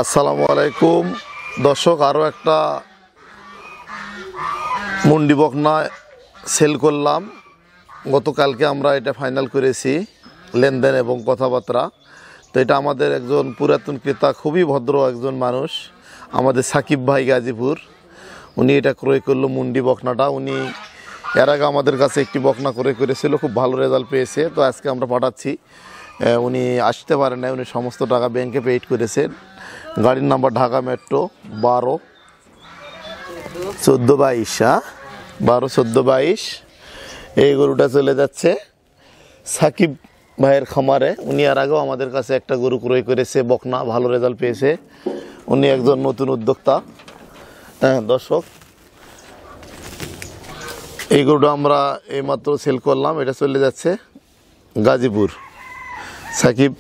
আসসালামু আলাইকুম দর্শক, আরও একটা মুন্ডি বকনা সেল করলাম। গতকালকে আমরা এটা ফাইনাল করেছি, লেনদেন এবং কথাবার্তা। তো এটা আমাদের একজন পুরাতন ক্রেতা, খুবই ভদ্র একজন মানুষ, আমাদের সাকিব ভাই গাজীপুর, উনি এটা ক্রয় করলো মুন্ডি বকনাটা। উনি এর আগে আমাদের কাছে একটি বকনা ক্রয় করেছিল, খুব ভালো রেজাল্ট পেয়েছে। তো আজকে আমরা পাঠাচ্ছি, উনি আসতে পারেন না, উনি সমস্ত টাকা ব্যাংকে পেইড করেছেন। গাড়ির নাম্বার ঢাকা মেট্রো 12-14-22, 12-14-22। এই গরুটা চলে যাচ্ছে সাকিব ভাইয়ের খামারে। উনি আর আগেও আমাদের কাছে একটা গরু ক্রয় করেছে বকনা, ভালো রেজাল্ট পেয়েছে। উনি একজন নতুন উদ্যোক্তা। দর্শক, এই গরুটা আমরা এইমাত্র সেল করলাম, এটা চলে যাচ্ছে গাজীপুর সাকিব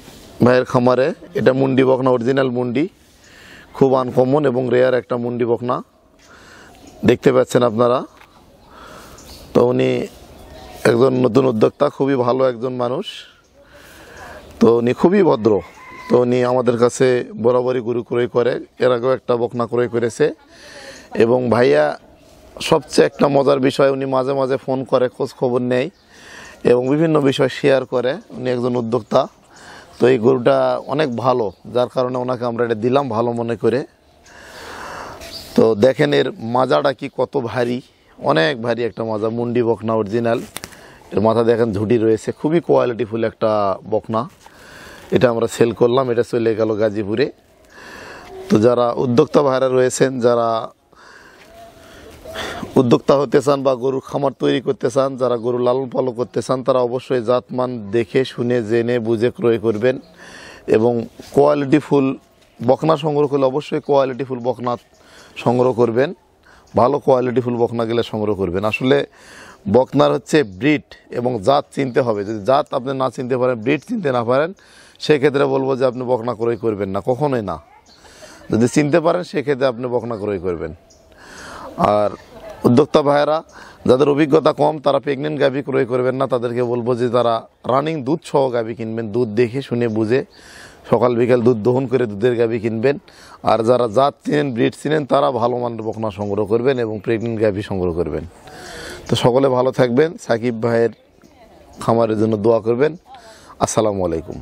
ভাইয়ের খামারে। এটা মুন্ডি বকনা, অরিজিনাল মুন্ডি, খুব আনকমন এবং রেয়ার একটা মুন্ডি বকনা, দেখতে পাচ্ছেন আপনারা। তো উনি একজন নতুন উদ্যোক্তা, খুবই ভালো একজন মানুষ। তো উনি খুবই ভদ্র। তো উনি আমাদের কাছে বরাবরই গরু ক্রয় করে, এর আগেও একটা বকনা ক্রয় করেছে। এবং ভাইয়া সবচেয়ে একটা মজার বিষয়, উনি মাঝে মাঝে ফোন করে, খোঁজ খবর নেয় এবং বিভিন্ন বিষয় শেয়ার করে। উনি একজন উদ্যোক্তা। তো এই গরুটা অনেক ভালো, যার কারণে ওনাকে আমরা এটা দিলাম ভালো মনে করে। তো দেখেন এর মাজাটা কি কত ভারী, অনেক ভারী একটা মাজা, মুন্ডি বকনা অরিজিনাল। এর মাথা দেখেন ঝুটি রয়েছে, খুবই কোয়ালিটিফুল একটা বকনা। এটা আমরা সেল করলাম, এটা চলে গেল গাজীপুরে। তো যারা উদ্যোক্তা ভাইরা রয়েছেন, যারা উদ্যোক্তা হতে চান বা গরুর খামার তৈরি করতে চান, যারা গরু লালন পালন করতে চান, তারা অবশ্যই জাতমান দেখে শুনে জেনে বুঝে ক্রয় করবেন। এবং কোয়ালিটিফুল বকনা সংগ্রহ করলে অবশ্যই কোয়ালিটিফুল বকনা সংগ্রহ করবেন, ভালো কোয়ালিটিফুল বকনা গেলে সংগ্রহ করবেন। আসলে বকনার হচ্ছে ব্রিড এবং জাত চিনতে হবে। যদি জাত আপনি না চিনতে পারেন, ব্রিড চিনতে না পারেন, সেক্ষেত্রে বলবো যে আপনি বকনা ক্রয় করবেন না, কখনোই না। যদি চিনতে পারেন সেক্ষেত্রে আপনি বকনা ক্রয় করবেন। আর উদ্যোক্তা ভাইয়েরা যাদের অভিজ্ঞতা কম, তারা প্রেগনেন্ট গাভী ক্রয় করবেন না। তাদেরকে বলবো যে তারা রানিং দুধ সহ গাভী কিনবেন, দুধ দেখে শুনে বুঝে সকাল বিকাল দুধ দহন করে দুধের গাভী কিনবেন। আর যারা জাত চিনেন, ব্রিড চিনেন, তারা ভালো মানের বকনা সংগ্রহ করবেন এবং প্রেগনেন্ট গাভী সংগ্রহ করবেন। তো সকলে ভালো থাকবেন, সাকিব ভাইয়ের খামারের জন্য দোয়া করবেন। আসসালামু আলাইকুম।